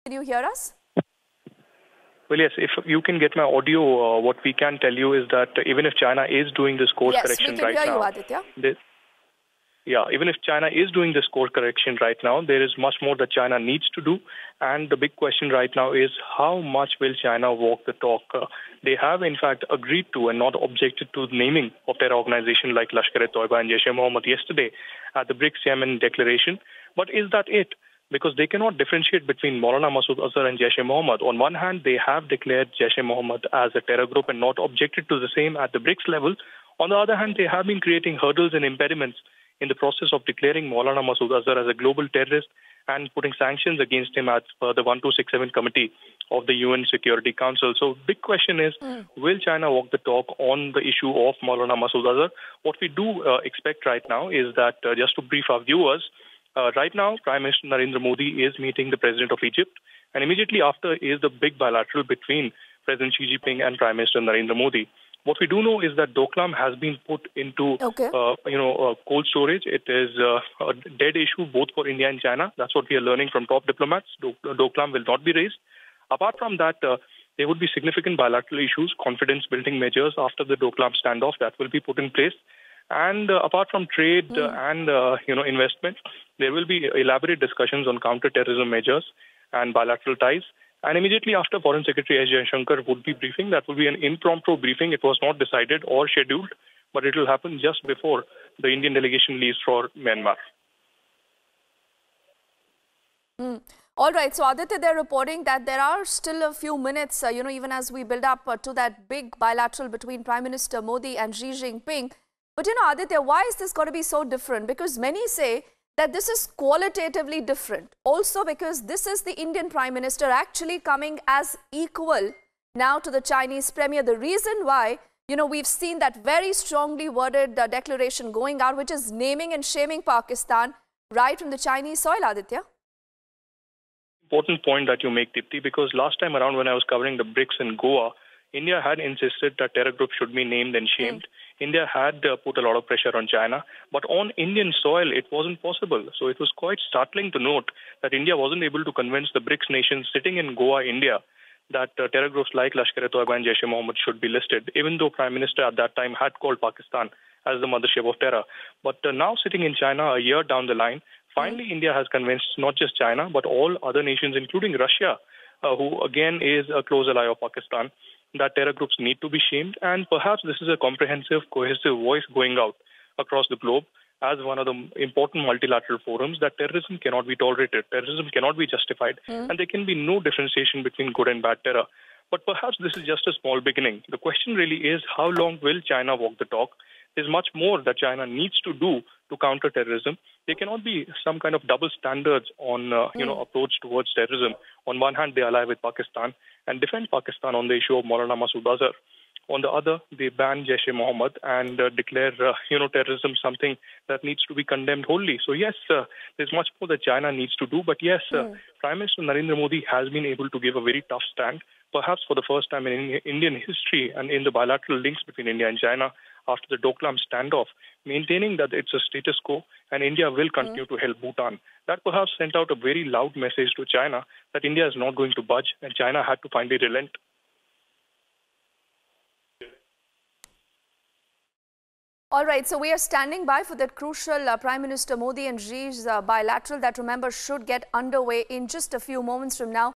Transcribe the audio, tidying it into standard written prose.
Can you hear us? Well, yes, if you can get my audio, what we can tell you is that even if China is doing this course correction right now... Yes, we can hear you, Aditya. Yeah, even if China is doing this course correction right now, there is much more that China needs to do. And the big question right now is how much will China walk the talk? They have, in fact, agreed to and not objected to the naming of their organization like Lashkar-e-Toiba and Jaish-e-Mohammed yesterday at the BRICS Yemen declaration. But is that it? Because they cannot differentiate between Maulana Masood Azhar and Jaish-e-Mohammed. On one hand, they have declared Jaish-e-Mohammed as a terror group and not objected to the same at the BRICS level. On the other hand, they have been creating hurdles and impediments in the process of declaring Maulana Masood Azhar as a global terrorist and putting sanctions against him as per the 1267 committee of the UN Security Council. So big question is, will China walk the talk on the issue of Maulana Masood Azhar? What we do expect right now is that, just to brief our viewers, right now Prime Minister Narendra Modi is meeting the President of Egypt, and immediately after is the big bilateral between President Xi Jinping and Prime Minister Narendra Modi. What we do know is that Doklam has been put into, cold storage. It is a dead issue both for India and China. That's what we are learning from top diplomats. Doklam will not be raised. Apart from that, there would be significant bilateral issues, confidence-building measures after the Doklam standoff that will be put in place. And apart from trade and investment, there will be elaborate discussions on counter-terrorism measures and bilateral ties. And immediately after, Foreign Secretary S. Jaishankar would be briefing. That will be an impromptu briefing. It was not decided or scheduled, but it will happen just before the Indian delegation leaves for Myanmar. All right. So, Aditya, they're reporting that there are still a few minutes, even as we build up to that big bilateral between Prime Minister Modi and Xi Jinping. But, Aditya, why is this going to be so different? Because many say that this is qualitatively different. Also because this is the Indian Prime Minister actually coming as equal now to the Chinese Premier. The reason why, we've seen that very strongly worded declaration going out, which is naming and shaming Pakistan right from the Chinese soil, Aditya. Important point that you make, Dipti, because last time around when I was covering the BRICS in Goa, India had insisted that terror groups should be named and shamed. India had put a lot of pressure on China, but on Indian soil, it wasn't possible. So it was quite startling to note that India wasn't able to convince the BRICS nations sitting in Goa, India, that terror groups like Lashkar-e-Toiba and Jaish-e-Mohammed should be listed, even though Prime Minister at that time had called Pakistan as the mothership of terror. But now sitting in China a year down the line, finally India has convinced not just China, but all other nations, including Russia, who again is a close ally of Pakistan, that terror groups need to be shamed. And perhaps this is a comprehensive, cohesive voice going out across the globe as one of the important multilateral forums that terrorism cannot be tolerated, terrorism cannot be justified, and there can be no differentiation between good and bad terror. But perhaps this is just a small beginning. The question really is, how long will China walk the talk? There's much more that China needs to do to counter terrorism. There cannot be some kind of double standards on approach towards terrorism. On one hand, they ally with Pakistan and defend Pakistan on the issue of Maulana Masood Azhar. On the other, they ban Jaish-e-Mohammed and declare terrorism something that needs to be condemned wholly. So yes, there's much more that China needs to do. But yes, Prime Minister Narendra Modi has been able to give a very tough stand, perhaps for the first time in Indian history and in the bilateral links between India and China after the Doklam standoff, maintaining that it's a status quo and India will continue to help Bhutan. That perhaps sent out a very loud message to China that India is not going to budge and China had to finally relent. All right, so we are standing by for that crucial Prime Minister Modi and Xi's bilateral that, remember, should get underway in just a few moments from now.